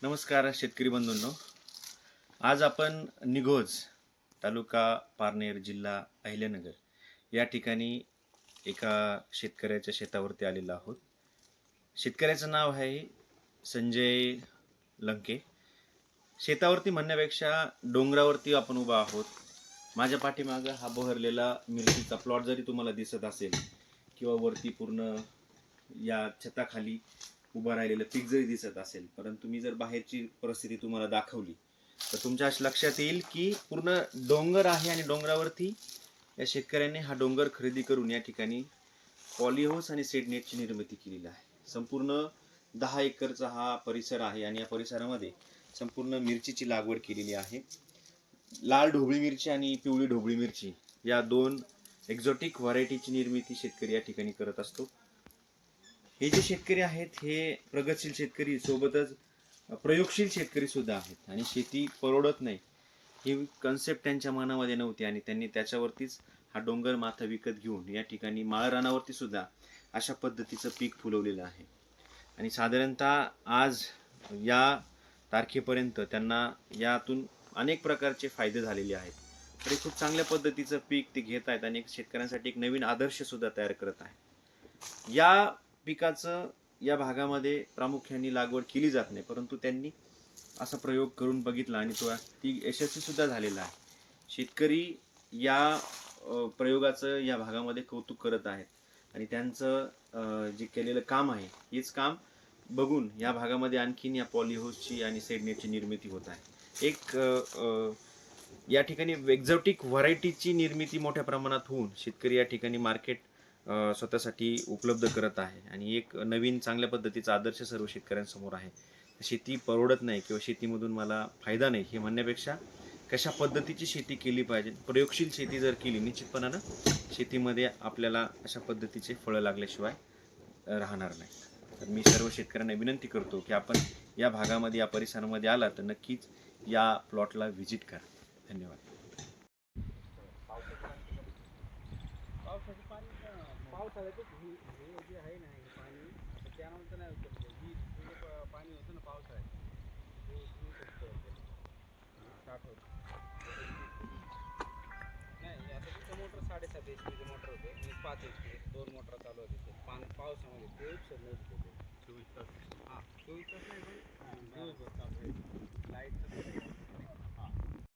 नमस्कार शेतकरी बंधूंनो. आज आपण निघोज तालुका पारनेर जिल्हा अहिल्यानगर या ठिकाणी एका शेतकऱ्याच्या शेतावरती आलेलो आहोत. शेतकऱ्याचं नाव आहे संजय लंके. शेतावरती म्हणण्यापेक्षा डोंगरावरती आपण उभा आहोत. माझ्या पाठीमागं हा बहरलेला मिरचीचा प्लॉट जरी तुम्हाला दिसत असेल किंवा वरती पूर्ण या छताखाली उभं राहिलेलं पीक जरी दिसत असेल, परंतु मी जर बाहेरची परिस्थिती तुम्हाला दाखवली तर तुमच्या लक्षात येईल की पूर्ण डोंगर आहे आणि डोंगरावरती या शेतकऱ्यांनी हा डोंगर खरेदी करून या ठिकाणी पॉलीहाऊस आणि शेड नेटची निर्मिती केलेली आहे. संपूर्ण 10 एकरचा हा परिसर आहे आणि या परिसरामध्ये संपूर्ण मिरचीची लागवड केलेली आहे. लाल ढोबळी मिरची आणि पिवळी ढोबळी मिरची या दोन एक्झॉटिक व्हरायटीची निर्मिती शेतकरी या ठिकाणी करत असतो. हे जे शेतकरी आहेत हे प्रगतशील शेतकरी सोबतच प्रयोगशील शेतकरी सुद्धा आहेत आणि शेती परवडत नाही ही कन्सेप्ट त्यांच्या मनामध्ये नव्हती आणि त्यांनी त्याच्यावरतीच हा डोंगर माथा विकत घेऊन या ठिकाणी माळरानावरती सुद्धा अशा पद्धतीचं पीक फुलवलेलं आहे. आणि साधारणतः आज या तारखेपर्यंत त्यांना यातून अनेक प्रकारचे फायदे झालेले आहेत. तर हे खूप चांगल्या पद्धतीचं पीक ते घेत आहेत आणि शेतकऱ्यांसाठी एक नवीन आदर्श सुद्धा तयार करत आहे. या पिकाचं या भागामध्ये प्रामुख्याने लागवड केली जात नाही, परंतु त्यांनी असा प्रयोग करून बघितला आणि ती यशस्वी सुद्धा झालेला आहे. शेतकरी या प्रयोगाचं या भागामध्ये कौतुक करत आहेत आणि त्यांचं जे केलेलं काम आहे हेच काम बघून या भागामध्ये आणखीन या पॉलीहाऊसची आणि सेडनेटची निर्मिती होत आहे. या ठिकाणी एक्झॉटिक व्हरायटीची निर्मिती मोठ्या प्रमाणात होऊन शेतकरी या ठिकाणी मार्केट स्वतःसाठी उपलब्ध करत आहे आणि एक नवीन चांगल्या पद्धतीचा आदर्श सर्व शेतकऱ्यांसमोर आहे. शेती परवडत नाही किंवा शेतीमधून मला फायदा नाही हे म्हणण्यापेक्षा कशा पद्धतीची शेती केली पाहिजे, प्रयोगशील शेती जर केली निश्चितपणानं शेतीमध्ये आपल्याला अशा पद्धतीचे फळं लागल्याशिवाय राहणार नाही. तर मी सर्व शेतकऱ्यांना विनंती करतो की आपण या भागामध्ये या परिसरामध्ये आला तर नक्कीच या प्लॉटला व्हिजिट करा. धन्यवाद. पावसाळ्यातच हे जे आहे ना हे पाणी त्यानंतर नाही उतरतं. ही पाणी होतं ना पावसाळ्यात ते साठवत नाही. आता तिथं मोटर 7.5 HP मोटर होते आणि 5 HP 2 मोटर चालू होते. पाणी पावसामध्ये ते उपसर नव्हते 24 तास. हां 24 तास नाही पण दिवसभर चालू आहे लाईटचं.